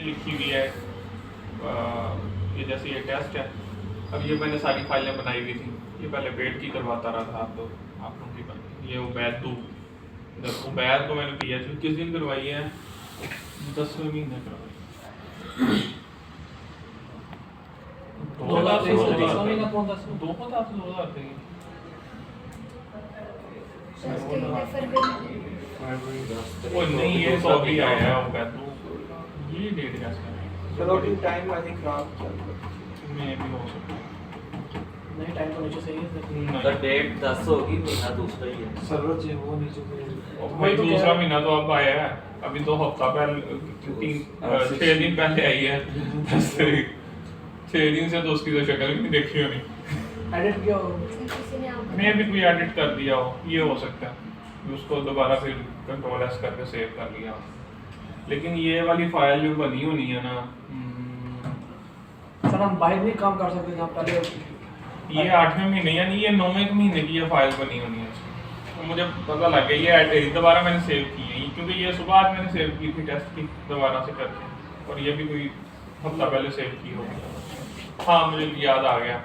लिखी हुई है, ये जैसे ये टेस्ट है। अब ये मैंने सारी फाइलें बनाई हुई थी, ये पहले पेड की करवाता रहा था आप लोगों की बात। ये उबैद टू, उबैद को मैंने PHP किस दिन करवाई है, 10वें महीने करवाई। 2023 नहीं, ये तो अभी आया है उबैद टू, ये डेट कैसे चलो कि टाइम आई थिंक खराब चल रहा में भी हो सकता है। नहीं टाइम तो नीचे सही है तो डेट 10 होगी, महीना दूसरा ही है। सर्वर जो वो नीचे से भाई दूसरा महीना तो अब आया है, अभी तो हफ्ता पहले 6 दिन पहले आई है 10 तारीख। 6 दिन से तो उसकी तो शक्ल भी नहीं देखी होनी। एडिट किया हो मैं भी कोई एडिट कर दिया हो, ये हो सकता है, उसको दोबारा फिर Ctrl+S करके सेव कर लिया हो। लेकिन ये वाली फाइल जो बनी होनी है ना, सर हम बाहर नहीं काम कर सकते जहाँ पहले ये 8वें महीने यानी ये 9वें महीने की ये फाइल बनी होनी है। तो मुझे पता लग गया ये दोबारा मैंने सेव की है, क्योंकि ये सुबह आज मैंने सेव की थी टेस्ट की दोबारा से करके, और ये भी कोई हफ्ता पहले सेव की होगी। हाँ मुझे याद आ गया,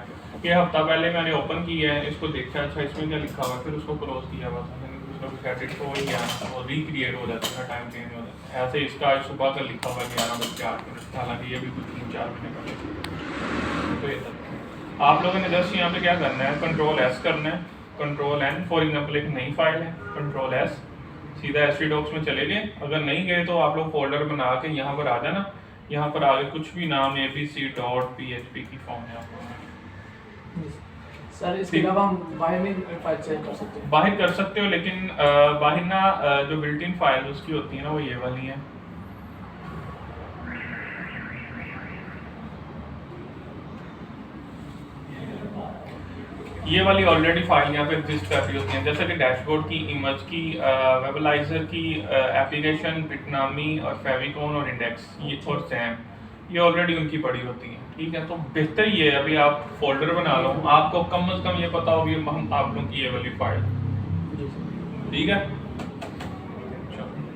ये हफ्ता पहले मैंने ओपन किया है, इसको देखा, अच्छा इसमें क्या लिखा हुआ है, फिर उसको क्लोज किया हुआ था, मैंने कुछ ना कुछ एडिट हो गया और रिक्रिएट हो जाता है, टाइम चेंज हो जाता है। ऐसे इसका आज सुबह का लिखा हुआ है 11:08, हालांकि ये भी कुछ 3-4 महीने पहले। तो ये आप लोगों ने जस्ट यहाँ पे क्या करना है, Ctrl+S करना है, Ctrl+N। फॉर एग्जाम्पल एक नई फाइल है, Ctrl+S, सीधा htdocs में चले गए। अगर नहीं गए तो आप लोग फोल्डर बना के यहाँ पर आ जाना, यहाँ पर आगे कुछ भी नाम abc.php की फॉर्म है आप लोगों ने। सर इसके अलावा हम बाहर में फाइल चेंज कर सकते हैं। बाहर कर सकते हो, लेकिन बाहर ना जो बिल्ट इन फाइल उसकी होती है ना, वो ये वाली है। ये वाली ऑलरेडी फाइल यहाँ पे एग्जिस्ट कर रही होती हैं, जैसे कि डैशबोर्ड की, इमेज की, वेबलाइजर की, एप्लीकेशन, बिटनामी और फेविकॉन और इंडेक्स, ये और सैम, ये ऑलरेडी उनकी पड़ी होती हैं। ठीक है, तो बेहतर ये है अभी आप फोल्डर बना लो, आपको कम से कम ये पता होगी हम आप लोगों की ये वाली फाइल। ठीक है,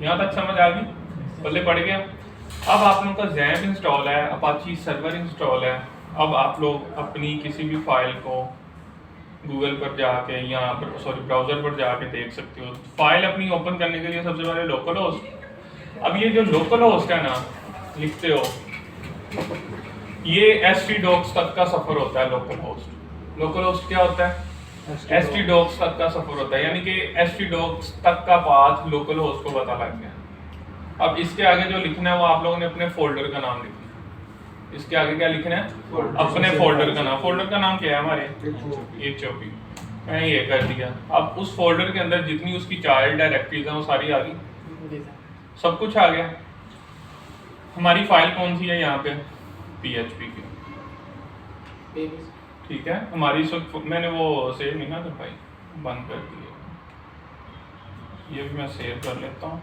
यहाँ तक समझ आ गई, पल्ले पड़ गया। अब आप लोगों का XAMPP इंस्टॉल है, अपाची सर्वर इंस्टॉल है। अब आप लोग अपनी किसी भी फाइल को गूगल पर जाके या ब्राउज़र पर जाके देख सकते हो। फाइल अपनी ओपन करने के लिए सबसे पहले लोकल होस्ट। अब ये जो लोकल होस्ट है ना, लिखते हो, ये htdocs तक का सफ़र होता है। लोकल होस्ट क्या होता है? htdocs तक का सफ़र होता है, यानी कि htdocs तक का पाथ लोकल होस्ट को पता लग गया। अब इसके आगे जो लिखना है वो आप लोगों ने अपने फोल्डर का नाम लिखना है। इसके आगे क्या लिखना है? अपने फोल्डर का नाम। फोल्डर का नाम क्या है हमारे? HOP। मैंने ये कर दिया। अब उस फोल्डर के अंदर जितनी उसकी चाइल्ड डायरेक्टरीज हैं वो सारी आ गई, सब कुछ आ गया। हमारी फाइल कौन सी है यहाँ पे? PHP की। ठीक है, हमारी मैंने वो सेव नहीं ना कर पाई, बंद कर दी है। ये भी मैं सेव कर लेता हूँ।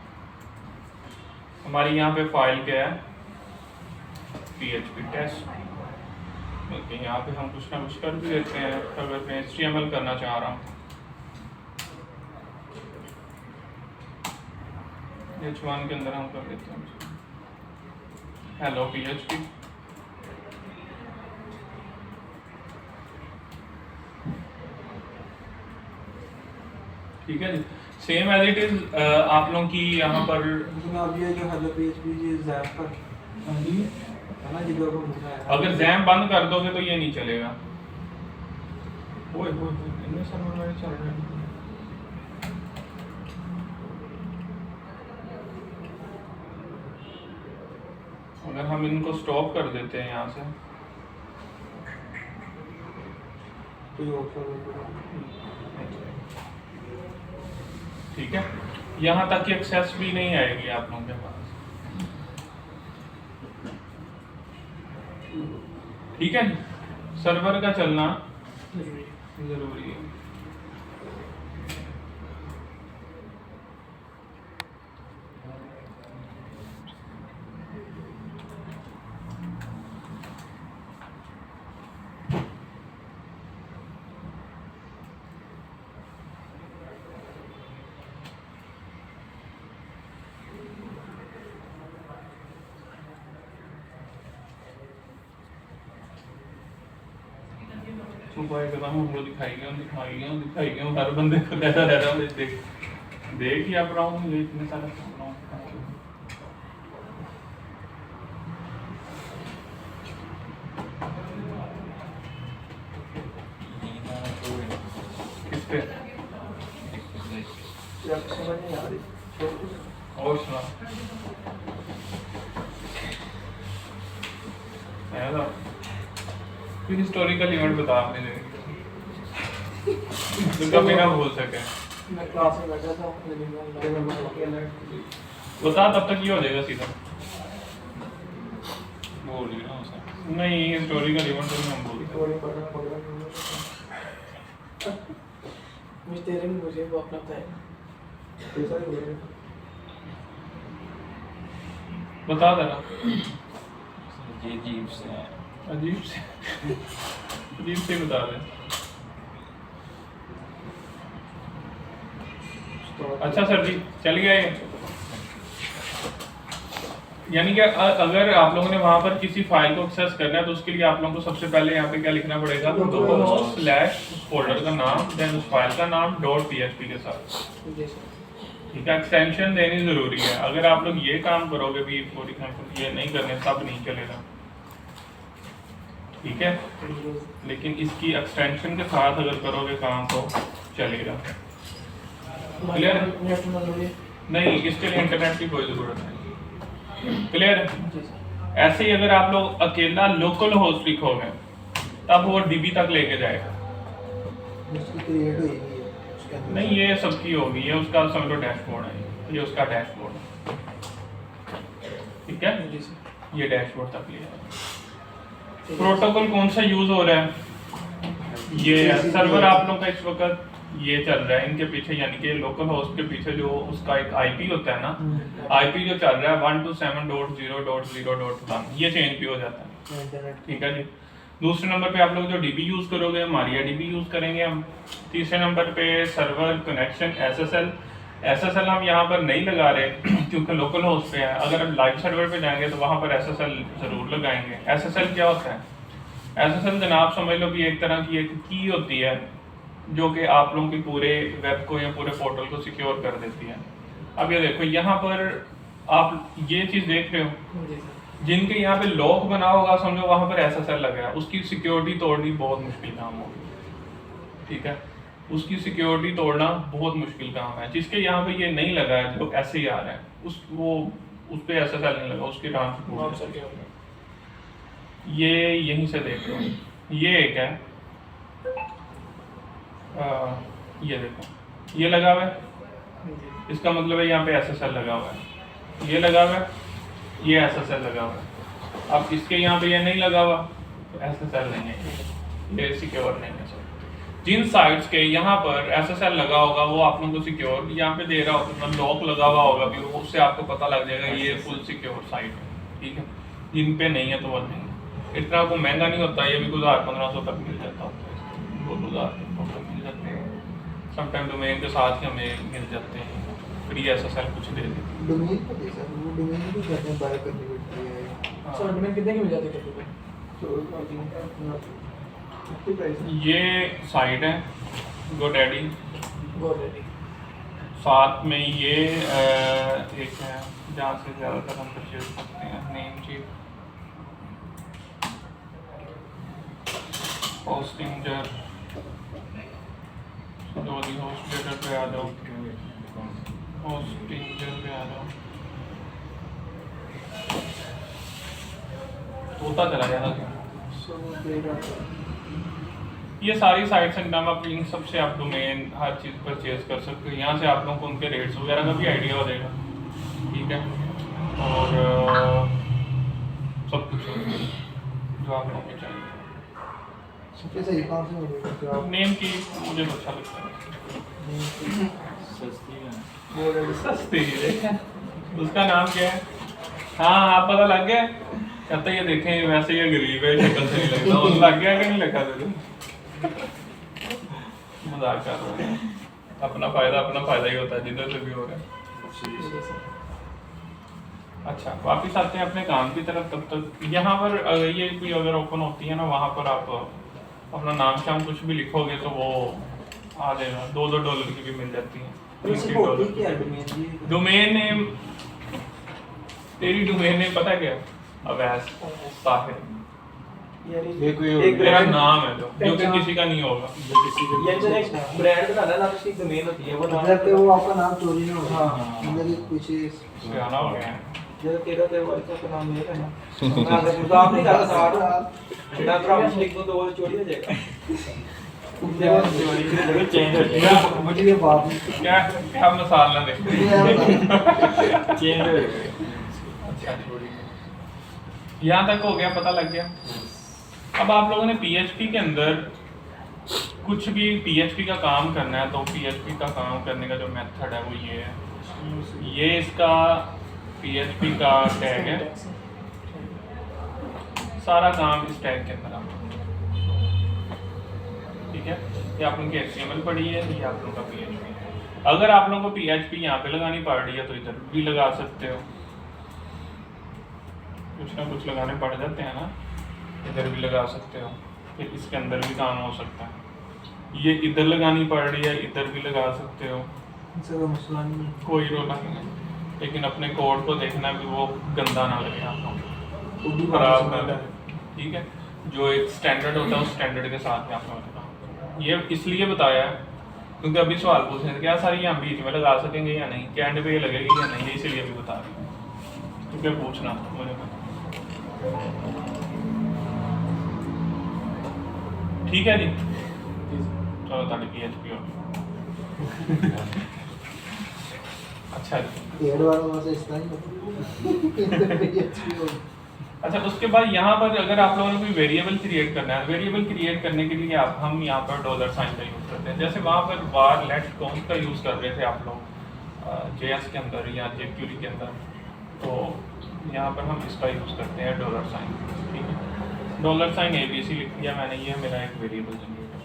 हमारी यहाँ पे फाइल क्या है? PHP test. बल्कि यहाँ पे हम कुछ ना कुछ कर भी देते हैं। अगर मैं HTML करना चाह रहा हूँ, H1 के अंदर हम कर देते हैं हेलो PHP। ठीक है जी, सेम एज इट इज आप लोगों की यहाँ पर। अब ये जो हेलो PHP ये XAMPP पर है ना, जिधर को लिखा है, अगर XAMPP बंद कर दोगे तो ये नहीं चलेगा। ओए इनमें सर्वर मेरे चल रहे हैं। अगर हम इनको स्टॉप कर देते हैं यहाँ से, तो ये ऑप्शन ठीक है, यहाँ तक की एक्सेस भी नहीं आएगी आप लोगों के पास। ठीक है, सर्वर का चलना जरूरी है। मोबाइल का नाम हमको दिखाई गया हर बंदे को दे रहा हूँ देख ही आप रहा हूँ ये इतने सारे सुन रहा हूँ किस पे जब समझ नहीं आ रही और सुना कोई हिस्टोरिकल इवेंट बता आपने जो कभी ना भूल सके मैं क्लास में बैठा था लेकिन मैं अकेला बता तब तक ये हो जाएगा सीधा बोल रही ना उसे नहीं हिस्टोरिकल इवेंट तो नहीं हम बोलते थोड़ी पढ़ना मिस्टर मुझे वो अपना बताएगा कैसा ही बोल रहे बता देना ये अजीब से है अजीब से बता दे अच्छा सर जी चल गया ये यानी कि अगर आप लोगों ने वहां पर किसी फाइल को एक्सेस करना है तो उसके लिए आप लोगों को सबसे पहले यहाँ पे क्या लिखना पड़ेगा तो स्लैश उस फोल्डर का नाम देन उस फाइल का नाम .php के साथ जी सर ठीक है एक्सटेंशन देनी जरूरी है अगर आप लोग ये काम करोगे भी फॉर एग्जांपल ये नहीं करने तब नहीं चलेगा ठीक है लेकिन इसकी एक्सटेंशन के साथ अगर करोगे काम तो चलेगा क्लियर नेट में नहीं इसके लिए इंटरनेट की कोई जरूरत नहीं क्लियर जी सर ऐसे ही अगर आप लोग अकेला लोकल होस्ट लिखोगे तब वो डीबी तक लेके जाएगा उसकी क्रिएट हुई है उसके अंदर नहीं ये सबकी होगी ये उसका समझो डैशबोर्ड है ये उसका डैशबोर्ड है ठीक है जी सर ये डैशबोर्ड तक ले जाएगा प्रोटोकॉल कौन सा यूज हो रहा है ये सर्वर आप लोग का इस वक्त ये चल रहा है इनके पीछे यानी कि लोकल होस्ट के पीछे जो उसका एक आईपी होता है ना आईपी जो चल रहा है 127.0.0.1 ये चेंज भी हो जाता है इंटरनेट ठीक है जी दूसरे नंबर पे आप लोग जो डीबी यूज करोगे मारिया डीबी यूज करेंगे हम तीसरे नंबर पे सर्वर कनेक्शन एसएसएल हम यहाँ पर नहीं लगा रहे क्योंकि लोकल होस्ट पे है अगर हम लाइव सर्वर पे जाएंगे तो वहाँ पर एसएसएल जरूर लगाएंगे एसएसएल क्या होता है एसएसएल जनाब समझ लो कि एक तरह की एक की होती है जो कि आप लोगों के पूरे वेब को या पूरे पोर्टल को सिक्योर कर देती है अब ये देखो यहाँ पर आप ये चीज़ देख रहे हो जी सर जिनके यहाँ पे लॉक बना होगा समझो वहाँ पर एसएसएल लगा है उसकी सिक्योरिटी तोड़नी बहुत मुश्किल काम होगी ठीक है उसकी सिक्योरिटी तोड़ना बहुत मुश्किल काम है जिसके यहाँ पे ये नहीं लगा है जो ऐसे ही आ रहा है उस पे एसएसएल नहीं लगा उसकी नॉट ट्रांसपोर्ट सिक्योर ये यहीं से देख लो ये एक है ये देखो ये लगा हुआ है इसका मतलब है यहाँ पे एसएसएल लगा हुआ है ये लगा हुआ है ये एसएसएल लगा हुआ है अब इसके यहाँ पे ये नहीं लगा हुआ तो एसएसएल नहीं है ये सिक्योर नहीं है सर जिन साइट्स के यहाँ पर एसएसएल लगा होगा वो आप लोगों को सिक्योर यहाँ पे दे रहा होगा लॉक लगा हुआ होगा भी उससे आपको पता लग जाएगा ये फुल सिक्योर साइट है ठीक है जिन पे नहीं है तो वो नहीं है इतना को महंगा नहीं होता ये भी कुछ 1500 तक मिल जाता होता है 2000 तक मिल जाते हैं समटाइम डोमेन के साथ ही हमें मिल जाते हैं फ्री एसएसएल कुछ दे देते डोमेन को दे सर वो डोमेन भी करते हैं बाय करनी पड़ती है हैं सर डोमेन कितने की मिल जाती है कभी पे तो कितनी प्राइस है ये साइट है GoDaddy गो रेडी साथ में ये एक है जहाँ से ज़्यादातर हम परचेज करते हैं नेम चीज होस्टिंजर दो दी होस्टिंजर पे आ जाओ होस्टिंजर पे आ जाओ होता चला जाएगा सो देगा ये सारी साइट्स एंड नाम आप लिंक सबसे आप डोमेन हर चीज़ परचेज कर सकते हो यहाँ से आप लोगों को उनके रेट्स वगैरह का भी आइडिया हो जाएगा ठीक है और सब कुछ हो जाएगा जो आप लोगों को चाहिए सबसे सही कौन सी मिलेगा जो आप नेम की मुझे तो अच्छा लगता है सस्ती है GoDaddy सस्ती है उसका नाम क्या है हाँ आप पता लग गया कहते ये देखें वैसे ये गरीब है शक्ल से नहीं लगता और लग गया कि नहीं लगा तेरे मजाक कर रहे हैं अपना फायदा ही होता है जिधर से भी हो रहा है अच्छा वापिस आते हैं अपने काम की तरफ तब तक यहाँ पर ये कोई अगर ओपन होती है ना वहाँ पर आप अपना नाम शाम कुछ भी लिखोगे तो वो आ जाएगा। $2 की भी मिल जाती है। वैसे होती क्या है डोमेन जी? डोमेन नेम, तेरी डोमेन नेम पता है क्या? अवैस ताहिर, ये कोई एक तेरा ब्रांड नाम है जो कि किसी का नहीं होगा। ये जो एक ब्रांड बनाना ना, उसकी डोमेन होती है वो नाम मतलब कि वो आपका नाम चोरी ना हो। हाँ। मतलब कि कुछ सियाना हो गया है। जो तेरा ते वाले का नाम है ना, मैं अगर गुलाम नहीं करता साथ बिना प्रॉमिस लिख दो तो वो चोरी हो जाएगा। चेंज हो जाएगा, मुझे बाप क्या क्या मिसाल ना दे। चेंज हो जाएगा। अच्छा, यहाँ तक हो गया, पता लग गया। अब आप लोगों ने PHP के अंदर कुछ भी PHP का काम करना है तो PHP का काम करने का जो मेथड है वो ये है। ये इसका PHP का टैग है, सारा काम इस टैग के अंदर आता है। ठीक है, ये आप लोगों की HTML पड़ी है, ये आप लोगों का PHP है। अगर आप लोगों को PHP यहाँ पे लगानी पड़ रही है तो इधर भी लगा सकते हो, कुछ ना कुछ लगाने पड़ जाते हैं ना, इधर भी लगा सकते हो, फिर इसके अंदर भी काम हो सकता है। ये इधर लगानी पड़ रही है, इधर भी लगा सकते हो, इसका कोई मसला नहीं है। कोई रोला नहीं, लेकिन अपने कोड को देखना भी वो गंदा ना लगे आपको, वो भी खराब ना बात लगे। ठीक है, जो एक स्टैंडर्ड होता है उस स्टैंडर्ड के साथ ही आपको लगाना। ये इसलिए बताया है क्योंकि अभी सवाल पूछ रहे थे क्या सारी यहाँ बीच में लगा सकेंगे या नहीं, क्या एंड पे लगेगी या नहीं, इसलिए भी बता रही हूँ, क्योंकि पूछना मुझे पता। ठीक है जी, चलो ताली PHP हो गई। अच्छा जी, पेड़ वालों से इस तरह अच्छा उसके बाद यहाँ पर अगर आप लोगों ने कोई वेरिएबल क्रिएट करना है, वेरिएबल क्रिएट करने के लिए हम यहाँ पर $साइन का यूज़ करते हैं। जैसे वहाँ पर var let count का यूज़ कर रहे थे आप लोग JS के अंदर या jQuery के अंदर, तो यहाँ पर हम इसका यूज़ करते हैं $साइन। ठीक है, $साइन ABC लिख दिया मैंने, ये मेरा एक वेरिएबल जनरेटर।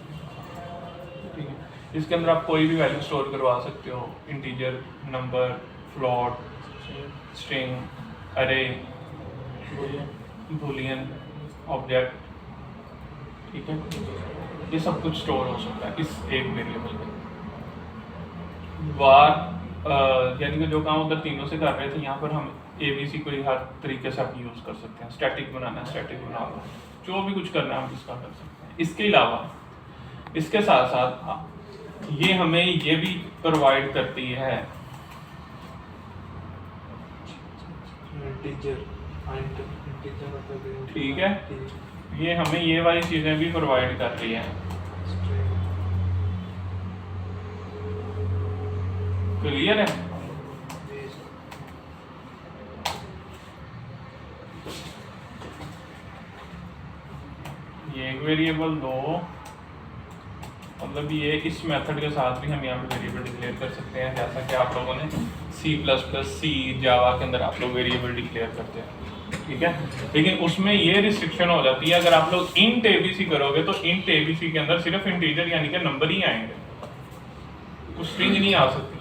ठीक है, इसके अंदर आप कोई भी वैल्यू स्टोर करवा सकते हो, इंटीजर, नंबर, फ्लोट, स्ट्रिंग, अरे, बूलियन, ऑब्जेक्ट। ठीक है, ये सब कुछ स्टोर हो सकता है इस एक वेरिएबल में। var यानी कि जो काम उधर तीनों से कर रहे थे, यहाँ पर हम ABC को हर तरीके से आप यूज़ कर सकते हैं। स्टैटिक बनाना है, स्टैटिक बना लो, जो भी कुछ करना है हम इसका कर सकते हैं। इसके अलावा इसके साथ साथ ये हमें ये भी प्रोवाइड करती है इंटीजर मतलब ठीक है, ये हमें ये वाली चीज़ें भी प्रोवाइड कर रही है। क्लियर है? ये एक वेरिएबल दो, मतलब ये इस मेथड के साथ भी हम यहाँ पे वेरिएबल डिक्लेयर कर सकते हैं, जैसा कि आप लोगों ने C++, जावा के अंदर आप लोग वेरिएबल डिक्लेयर करते हैं। ठीक है, लेकिन उसमें ये रिस्ट्रिक्शन हो जाती है, अगर आप लोग इंट ABC करोगे तो इंट ABC के अंदर सिर्फ इंटीजर यानी कि नंबर ही आएंगे, कुछ स्ट्रिंग नहीं आ सकती।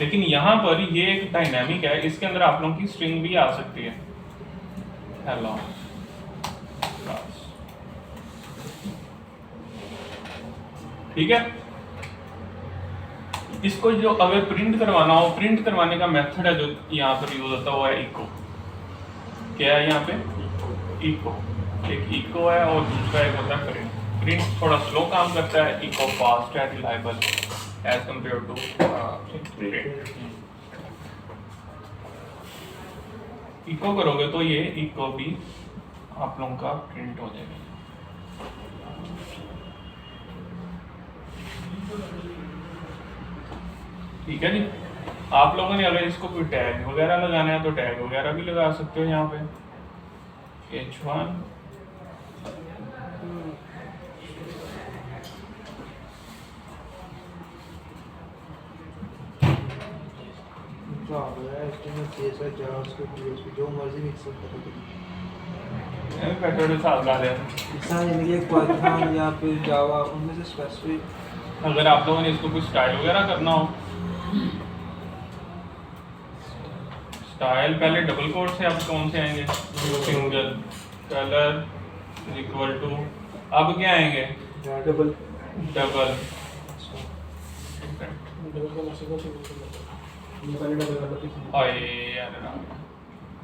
लेकिन यहाँ पर ये एक डायनामिक है, इसके अंदर आप लोगों की स्ट्रिंग भी आ सकती है। हेलो, ठीक है, इसको जो अगर प्रिंट करवाना हो, प्रिंट करवाने का मेथड है जो यहाँ पर यूज होता है वो है इको। क्या है यहाँ पे? इको। एक इको है और दूसरा एक होता है प्रिंट। प्रिंट थोड़ा स्लो काम करता है, इको फास्ट है, reliable as compare to print. Echo करोगे तो ये इको भी आप लोगों का प्रिंट हो जाएगा। ठीक है जी, आप लोगों ने अगर इसको कोई टैग वगैरह लगाना है तो टैग वगैरह भी लगा सकते हो यहाँ पे। H1 जो मर्जी मिक्स कर पैटर्न हिसाब ला रहे हैं। ऐसा यानी कि पाइथन या फिर जावा उनमें से स्पेसिफिक अगर आप लोगों ने इसको कुछ स्टाइल वगैरह करना हो, स्टाइल पहले डबल कोट से आप कौन से आएंगे? सिंगल कलर इक्वल टू अब क्या आएंगे? Double double. डबल का मैसेज को ये वाले डबल वाला पीछे हाय यार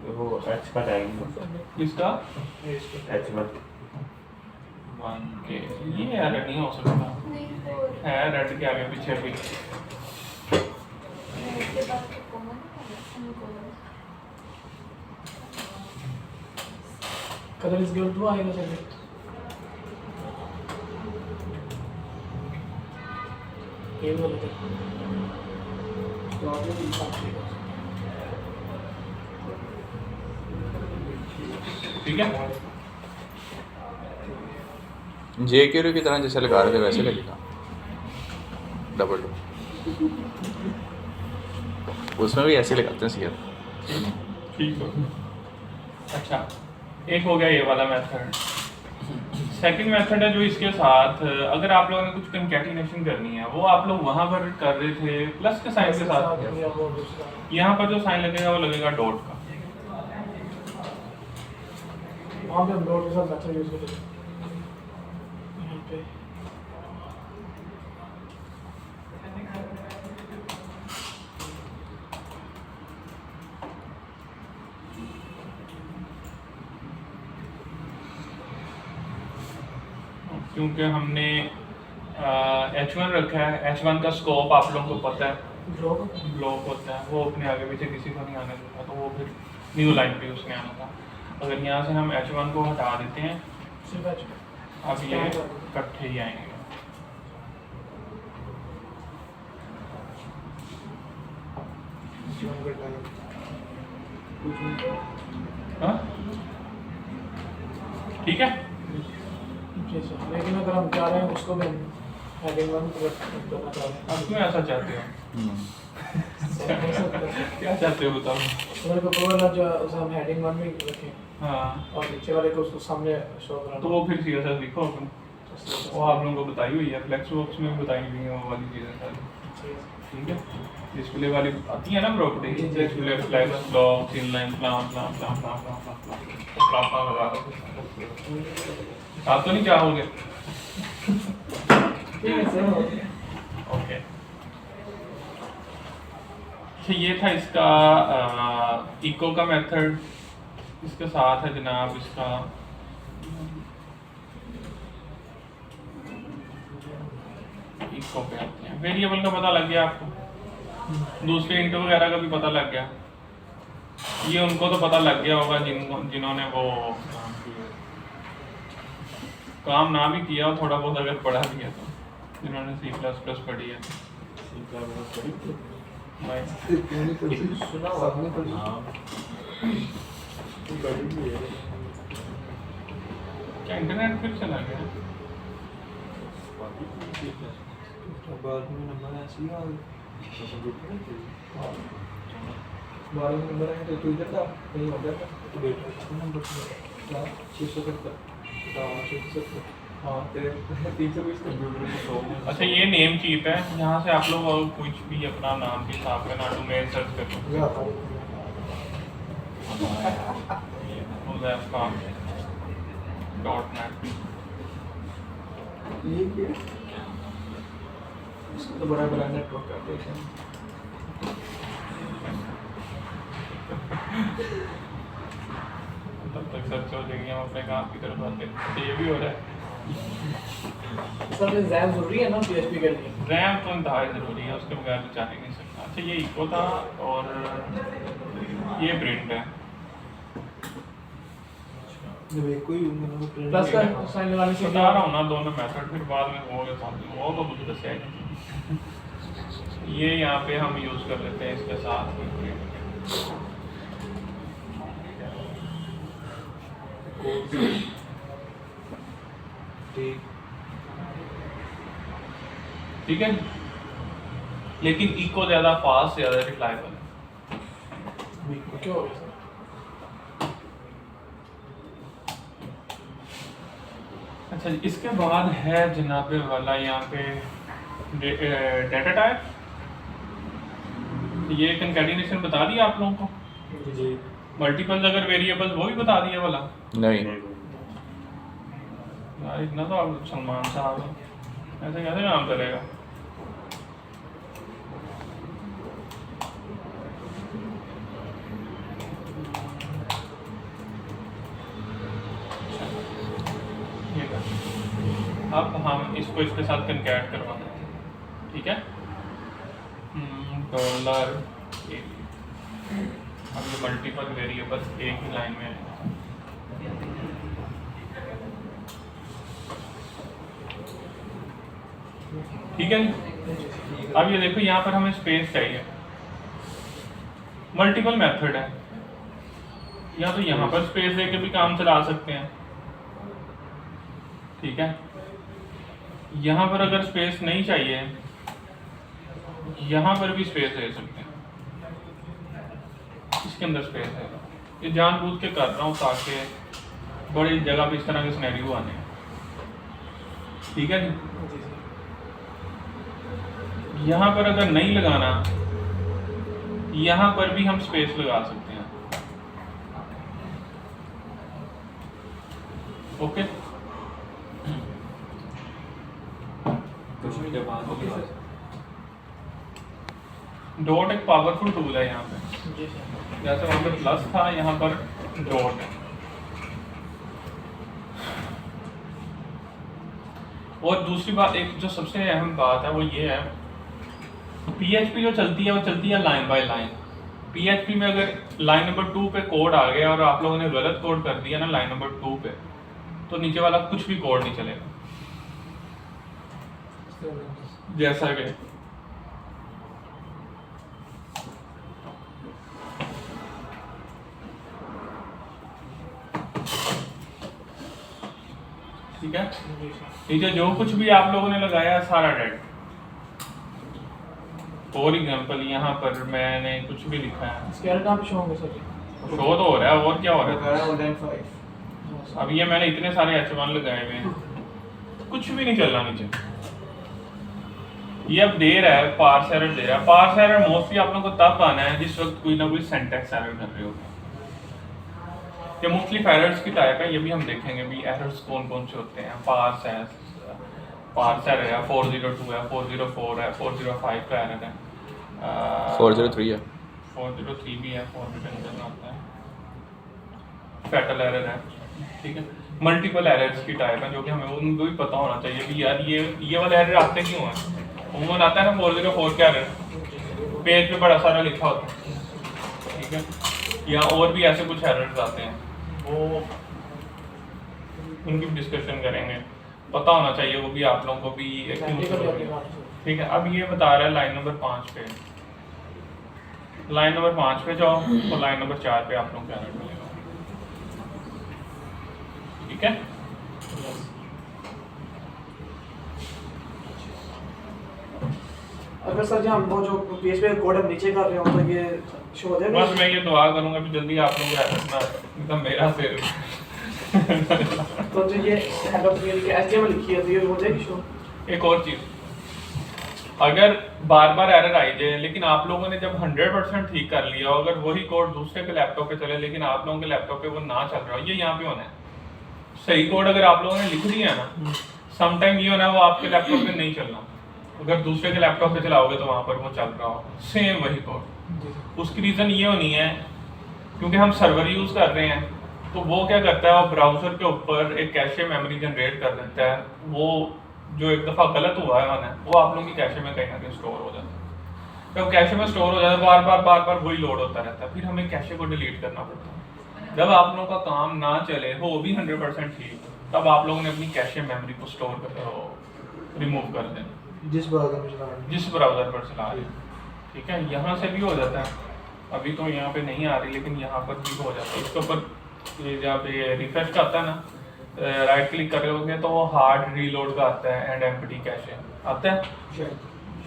वो एच का टाइम किसका? H1 1 के ये यार नहीं हो सकता है रेड के आगे पीछे भी। कलर इज गिवन टू आएगा सर। ये बोल रहे ठीक है जे क्यूरी की तरह जैसे लगा रहे थे वैसे लगेगा डबल डो। उसमें भी ऐसे लगाते हैं सीआर। ठीक हो। अच्छा एक हो गया ये वाला मेथड। सेकंड मेथड है जो इसके साथ अगर आप लोगों ने कुछ कंकैटिनेशन करनी है वो आप लोग वहां पर कर रहे थे प्लस के साइन के साथ। यहाँ पर जो साइन लगेगा वो लगेगा डॉट का। वहाँ पे हम डॉट के साथ मेथड यूज करते हैं। यहाँ पे क्योंकि हमने H1 रखा है, H1 का स्कोप आप लोगों को पता है ड्रॉप ब्लॉक होता है, वो अपने आगे पीछे किसी को नहीं आने देता, तो वो फिर न्यू लाइन पे उसने आना था। अगर यहाँ से हम H1 को हटा देते हैं सिर्फ एच अब ये इकट्ठे ही आएंगे। हाँ ठीक है। लेकिन अगर हम चाह रहे हैं उसको भी हेडिंग वन करना चाह रहे हैं। अब क्यों ऐसा चाहते हो? क्या चाहते हो बताओ? मेरे को प्रोग्राम जो उसे हम हेडिंग वन में रखें हाँ और नीचे वाले को उसको सामने शो कराना। तो वो फिर CSS लिखो अपन, वो आप लोगों को बताई हुई है, फ्लेक्स बॉक्स में भी बताई हुई है वो वाली चीज़ें सारी। ठीक है डिस्प्ले वाली आती है ना property, display flex block inline plan plan plan plan plan plan लगा दो। आप तो नहीं चाहोगे? ठीक है सर। ओके अच्छा ये था इसका इको का मेथड। इसके साथ है जनाब इसका इको पे आते हैं। वेरिएबल का पता लग गया आपको, दूसरे इंट वगैरह का भी पता लग गया। ये उनको तो पता लग गया होगा जिन्होंने वो काम ना भी किया हो, थोड़ा बहुत अगर पढ़ा भी है तो, जिन्होंने C++ पढ़ी है। सुना हुआ आपने पढ़ी? क्या इंटरनेट फिर चला गया? बाद में नंबर ऐसी आ बारह में नंबर है तो तू इधर था कहीं हो गया था तो बेटा नंबर क्या 670 हाँ तेरे 320 कंप्यूटर में 100। अच्छा ये नेम चीप है, यहाँ से आप लोग कुछ भी अपना नाम के हिसाब से ना डोमेन सर्च कर लो। .net ये क्या इसको तो बड़ा बड़ा नेटवर्क करते हैं। तब तक सर्च हो जाएगी, हम अपने काम की तरफ आते हैं। ये भी हो रहा है। सर रैम जरूरी है ना PHP के लिए? रैम तो इंतहाई ज़रूरी है, उसके बगैर तो चल ही नहीं सकता। अच्छा ये इको था और ये प्रिंट है। जब एक कोई मतलब प्लस का साइन लगाने से बता रहा हूँ ना दोनों मेथड, फिर बाद में हो गया समझ वो तो मुझे दस है। ये यहाँ पे हम यूज़ कर लेते हैं इसके साथ ठीक है। लेकिन इको ज़्यादा फास्ट, ज़्यादा रिलायबल है। क्यों हो गया सर? अच्छा इसके बाद है जनाबे वाला यहाँ पे डेटा टाइप। ये कंकैटिनेशन बता दिया आप लोगों को। जी मल्टीपल अगर वेरिएबल्स वो भी बता दिया वाला। नहीं यार इतना तो आप सलमान साहब हैं, ऐसे कैसे काम चलेगा? ये कर। अब हम इसको इसके साथ कंकैट करवा देते हैं, ठीक है? डॉलर अब ये मल्टीपल वेरिएबल एक ही लाइन में है। ठीक है जी? अब ये देखो यहाँ पर हमें स्पेस चाहिए, मल्टीपल मेथड है, या तो यहाँ पर स्पेस देके भी काम चला सकते हैं, ठीक है? यहाँ पर अगर स्पेस नहीं चाहिए, यहाँ पर भी स्पेस दे सकते हैं, इसके अंदर स्पेस है। ये जानबूझ के कर रहा हूँ ताकि बड़ी जगह पे इस तरह के सिनेरियो आने हैं, ठीक है जी? यहाँ पर अगर नहीं लगाना, यहाँ पर भी हम स्पेस लगा सकते हैं, ओके? डॉट एक पावरफुल टूल है यहाँ पे, जी सर। जैसे वहाँ पे प्लस था, यहाँ पर डॉट है। और दूसरी बात, एक जो सबसे अहम बात है वो ये है, PHP जो चलती है वो चलती है लाइन बाय लाइन। PHP में अगर लाइन नंबर 2 पे कोड आ गया और आप लोगों ने गलत कोड कर दिया ना लाइन नंबर 2 पे, तो नीचे वाला कुछ भी कोड नहीं चलेगा। जैसा कि ठीक है, नीचे जो कुछ भी आप लोगों ने लगाया सारा डेड। फॉर एग्जांपल यहाँ पर मैंने कुछ भी लिखा है, स्केलेटन आप शो होंगे सर। शो तो हो रहा है, और क्या हो रहा है? लगाया 105। अब ये मैंने इतने सारे H1 लगाए हुए हैं, कुछ भी नहीं चल रहा नीचे। ये अब दे रहा है पार्स एरर दे रहा है। पार्स एरर मोस्टली आप लोगों को तब आना है जिस वक्त कोई ना कोई सिंटैक्स एरर कर रहे होते हैं। ये मुख्तलिफ एरर्स की टाइप है, ये भी हम देखेंगे भी एरर्स कौन कौन से होते हैं। पार्स है, पार्स एरर है, 402 है, 404 है, 405 का एरर है, 403 है, 403 भी है, 400 आता है, फैटल एरर है, ठीक है? मल्टीपल एरर्स की टाइप है जो कि हमें उनको भी पता होना चाहिए भी यार ये वाले एरर आते क्यों हैं। उमूमन आता है ना 404 का एरर, पेज पे बड़ा सारा लिखा होता है, ठीक है? या और भी ऐसे कुछ एरर्स आते हैं, वो उनकी डिस्कशन करेंगे, पता होना चाहिए वो भी आप लोगों को भी ठीक है? अब ये बता रहा है लाइन नंबर 5 पे, लाइन नंबर 5 पे जाओ तो लाइन नंबर 4 पे आप लोगों को एरर मिलेगा, ठीक है? अगर सर जी हम वो जो PHP कोड हम नीचे कर रहे हो तो ये शो हो जाएगा? बस मैं ये दुआ करूंगा कि जल्दी आप लोग एरर ना, एकदम मेरा सिर तो जो ये हेड ऑफ मेल के HTML लिखी है तो ये हो जाएगी शो? एक और चीज, अगर बार बार एरर आई जाए लेकिन आप लोगों ने जब 100% ठीक कर लिया, अगर वही कोड दूसरे के लैपटॉप पे चले लेकिन आप लोगों के लैपटॉप पे वो ना चल रहा हो, ये यहाँ पे होना है। सही कोड अगर आप लोगों ने लिख दिया है ना, समटाइम ये होना है वो आपके लैपटॉप पे नहीं चलना, अगर दूसरे के लैपटॉप पे चलाओगे तो वहाँ पर वो चल रहा हो सेम वही कोड। उसकी रीज़न ये होनी है क्योंकि हम सर्वर यूज़ कर रहे हैं, तो वो क्या करता है, वो ब्राउज़र के ऊपर एक कैशे मेमोरी जनरेट कर देता है। वो जो एक दफ़ा गलत हुआ है ना, वो आप लोगों की कैशे में कहीं ना कहीं स्टोर हो जाता है। जब कैशे में स्टोर हो जाता है बार बार वही लोड होता रहता है, फिर हमें कैशे को डिलीट करना पड़ता है। जब आप लोगों का काम ना चले, हो भी 100% ठीक, तब आप लोगों ने अपनी कैशे मेमोरी को स्टोर कर रिमूव कर देना, जिस ब्राउज़र में चला रहे हैं। जिस ब्राउज़र पर चला रहे हैं, ठीक है? यहाँ से भी हो जाता है, अभी तो यहाँ पे नहीं आ रही लेकिन यहाँ पर भी हो जाता है। इसके ऊपर ये जब ये रिफ्रेश का आता है ना, राइट क्लिक करोगे तो वो हार्ड रीलोड का आता है एंड एम्प्टी कैशे आता है,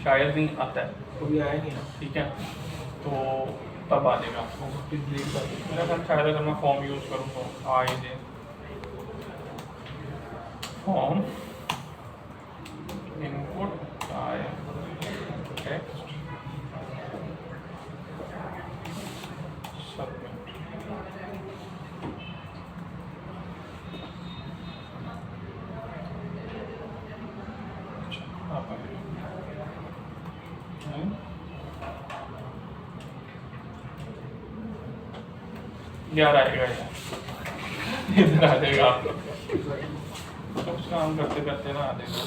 शायद नहीं आता है, कभी आया नहीं ना। ठीक है? तो तब आ जाएगा डिलीट कर दो। मेरा ख्याल शायद अगर मैं फॉर्म यूज़ करूँ तो आ ही जाए। फॉर्म इनपुट टेक्स्ट सबमिट, यार आएगा यार, इधर आ जाएगा आप लोग कुछ काम करते करते ना आ जाएगा।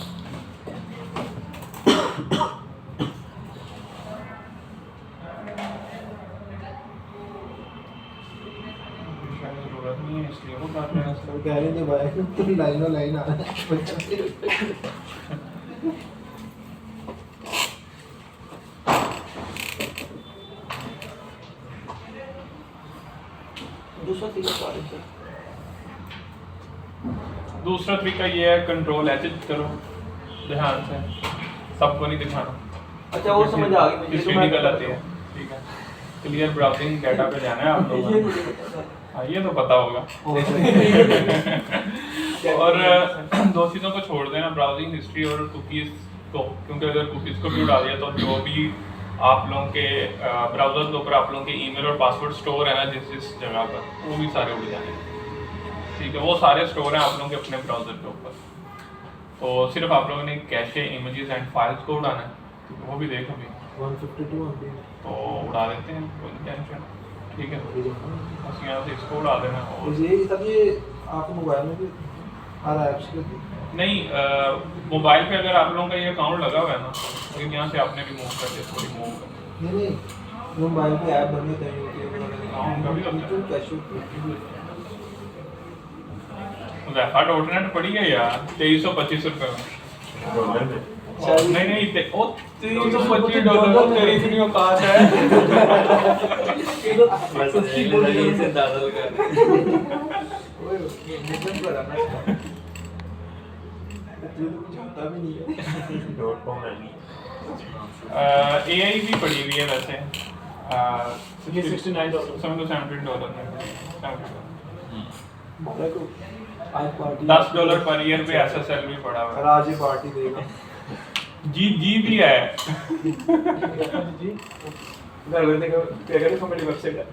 जरूरत नहीं है इसलिए वो कर रहे हैं तो कह रहे थे भाई तुम लाइनों लाइन आ दूसरा तरीका क्या है? दूसरा तरीका ये है कंट्रोल एच करो ध्यान से, सबको नहीं दिखाना। अच्छा वो समझ आ गई हिस्ट्री निकल आती है, ठीक है। क्लियर ब्राउजिंग डाटा पे जाना है आप लोगों को, हाँ ये तो पता होगा। और दो चीज़ों को छोड़ देना, ब्राउजिंग हिस्ट्री और कुकीज़ को, क्योंकि अगर कुकीज़ को भी उड़ा दिया तो जो भी आप लोगों के ब्राउज़र के ऊपर आप लोगों के ईमेल और पासवर्ड स्टोर है ना जिस जगह पर, वो भी सारे उड़ जाएंगे, ठीक है। वो सारे स्टोर हैं आप लोगों के अपने ब्राउज़र के ऊपर, तो सिर्फ आप लोगों ने कैशे इमेजेस एंड फाइल्स को उड़ाना है, वो भी देखो भी 152 MB तो उड़ा देते हैं, कोई टेंशन, ठीक है। बस यहाँ से इसको उड़ा देना। और ये तब ये आपके मोबाइल में भी हर ऐप्स के नहीं, मोबाइल पे अगर आप लोगों का ये अकाउंट लगा हुआ है ना, लेकिन यहाँ से आपने रिमूव कर दिया, इसको रिमूव कर नहीं नहीं मोबाइल पे ऐप बन जाते हैं हाँ, कभी कभी। तो कैशे Wi-Fi.net पड़ी है यार 2325 रुपये में। डॉलर में नहीं नहीं ओ $325 तेरी इतनी औकात है। सस्ती बोल रही है दादा का ओए निकल पड़ा ना तो कुछ होता भी नहीं है .com है नहीं AI भी पड़ी हुई है वैसे, ये $69 $17 देखो आज पार्टी $10 पर ईयर पे SSL भी पड़ा हुआ और है। आज ही पार्टी देगा जी भी है। जी घर में देखो पेगर कंपनी वेबसाइट है,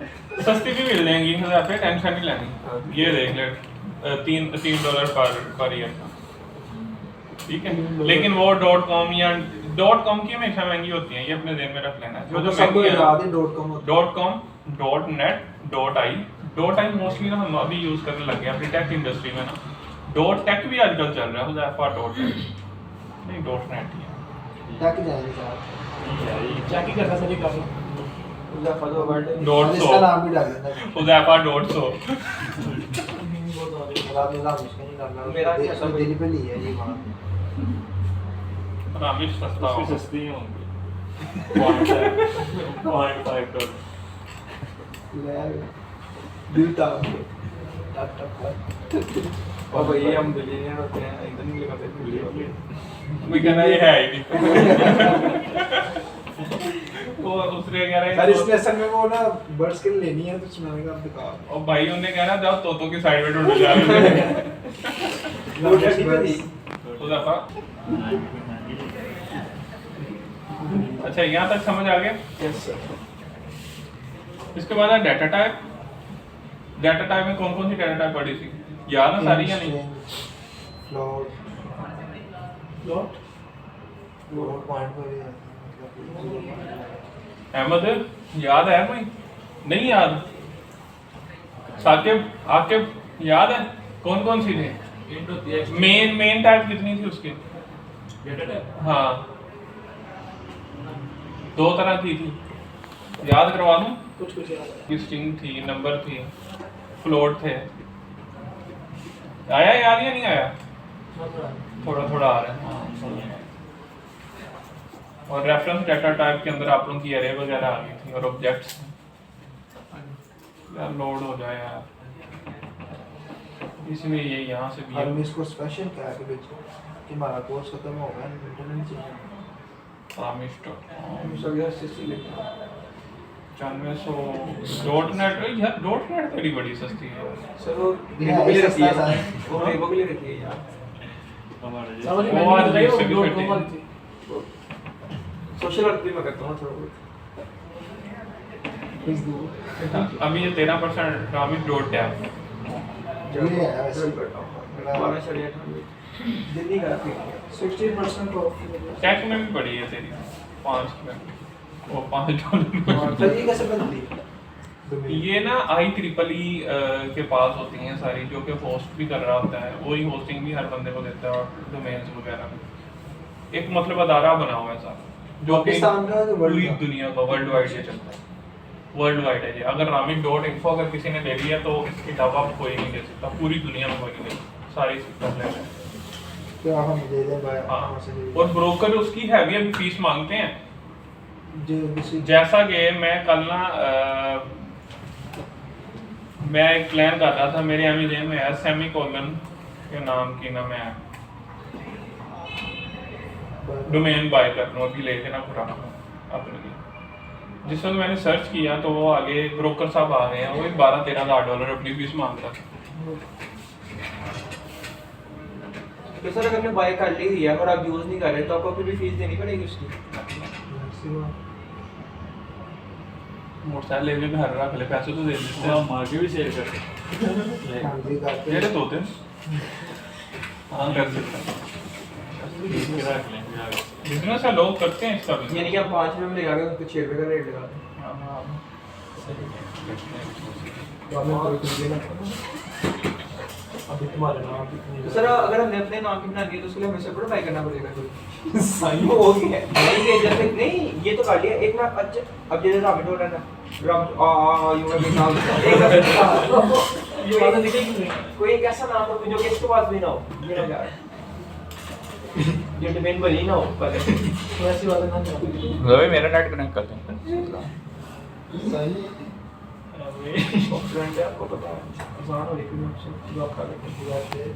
सस्ती भी मिल जाएंगी, पे टेंशन नहीं लेनी। ये देख ले $3 पर ईयर का, ठीक है। लेकिन वो .com या .com की हमेशा महंगी होती है, ये अपने ध्यान में रख लेना। जो सबको याद है .com .net .i मोस्टली ना हम अभी यूज करने लगे हैं अपनी टेक इंडस्ट्री में ना। .tech भी आजकल चल रहा है, हुज़ैफा .tech नहीं .net ही है। टक जाएंगे साहब चेक ही करना सही कर उनका फलो वर्ड डॉट इसका सो नाम भी डाल देना हुज़ैफा .so रात में नाम इसका नहीं डालना मेरा क्या सब सब दिल्ली पे ली है ये वहां रामिश सस्ता उसकी होगा। सस्ती होंगी $0.5 ले दिलता टक टक और भाई हम बिलियनियर होते हैं एकदम नहीं लगाते बिलियनियर कोई कहना ये है ही नहीं। वो दूसरे कह रहे सर इस हैं लेसन में वो ना बर्ड्स के लिए लेनी है तो सुनाने का बेकार और भाई उन्होंने कहा ना जाओ तोतों की साइड में ढूंढ जा रहे हैं। वो जैसी पे थी हुज़ैफा अच्छा यहाँ तक समझ आ गया। यस सर इसके बाद है डाटा टाइप। डाटा टाइप में कौन कौन सी डाटा टाइप पड़ी थी याद है सारी या नहीं? फ्लोट लॉट फ्लोट पॉइंट पर ही है अहमद याद है कोई? नहीं याद? साकिब आकिब याद है कौन कौन सी थी? मेन टाइप कितनी थी उसकी? हाँ 2 तरह की थी, याद करवा दूं? कुछ याद है स्ट्रिंग थी, नंबर थी, फ्लोट थे। आया याद या नहीं आया? थोड़ा थोड़ा आ रहा है हाँ। और रेफरेंस डाटा टाइप के अंदर आप लोगों की एरे वगैरह आ गई थी और ऑब्जेक्ट्स। यार लोड हो जाए यार, इसमें ये यहाँ से और भी मैं इसको स्पेशल क्या है कि बेचो कि हमारा कोर्स खत्म हो गया इंटरनेट चाहिए रामिश.com सब यार सिस्टम लेके 9500 यार .net तेरी बड़ी सस्ती है। सर वो ये वीवो के लिए रखी है सस्ता है। वो वीवो के लिए रखी है यार हमारे समझ में वो आज नहीं इससे भी वो फिटिंग। वाली थी सोशल वर्क भी मैं करता हूँ थोड़ा बहुत अभी ये 13% रामिश डॉट टैब ये है वैसे करता हूँ 12.98 दिल्ली का थी 60% ऑफ टैक में भी पड़ी है तेरी 5 में वो $5 सर ये कैसे बनती है ये ना IEEE के पास होती हैं सारी, जो कि होस्ट भी कर रहा होता है, वही होस्टिंग भी हर बंदे को देता है और डोमेन्स वगैरह भी। एक मतलब अदारा बना हुआ है सारा, जो कि पाकिस्तान का जो वर्ल्ड पूरी का? दुनिया का वर्ल्ड वाइड ये चलता है, वर्ल्ड वाइड है ये। अगर रामिक.info अगर किसी ने ले लिया तो इसके अलावा कोई नहीं ले सकता, पूरी दुनिया में कोई नहीं ले सकता, सारी सिस्टम ले लें। तो आप हमें दे दें भाई हाँ, हमसे दे दें। और ब्रोकर उसकी हैवी अभी फीस मांगते हैं। जो किसी जैसा कि मैं कल ना मैं एक प्लान कर रहा था, मेरे अमेजन में है सेमीकोलन के नाम की ना, मैं डोमेन बाय कर लूँ अभी लेके ना पूरा अपने लिए। जिस वक्त मैंने सर्च किया तो वो आगे ब्रोकर साहब आ रहे हैं, वो $12-13,000 अपनी फीस मांग रहा था। तो सर अगर आपने बाय कर ली है और आप यूज नहीं कर रहे तो आपको फिर भी फीस देनी पड़ेगी उसकी? मोटरसाइकिल लेके घर रख ले, पैसे तो दे देते वो हैं। मार के भी शेयर कर हाँ जी करते मेरे हैं। तो होते हाँ कर सकते हैं। रख लेंगे आगे। बिजनेस है, लोग करते हैं इसका भी। यानी कि आप 5 रुपये में लगा के उनको 6 रुपये का रेट लगा दें। हाँ, हाँ। तो आपने कोई कुछ देना। अभी तुम्हारे नाम कितनी तो सर अगर हमने अपने नाम की बनानी है तो उसके लिए हमें सर्वर बाय करना पड़ेगा कोई सही हो गया नहीं ये जैसे नहीं ये तो कर लिया एक ना अच्छा अब जैसे राबिट हो रहा है ना राबिट यू में नाम एक ये बातें दिखेगी नहीं। कोई एक ऐसा नाम हो जो कि इसके पास भी ना हो ये ना यार जो डोमेन बनी ना हो पहले तो ऐसी बातें ना करो। रवि मेरा नेट कनेक्ट कर दें। सही फ्रेंड है आपको पता है आसान हो लेकिन ऑप्शन जो आप कर लेते हैं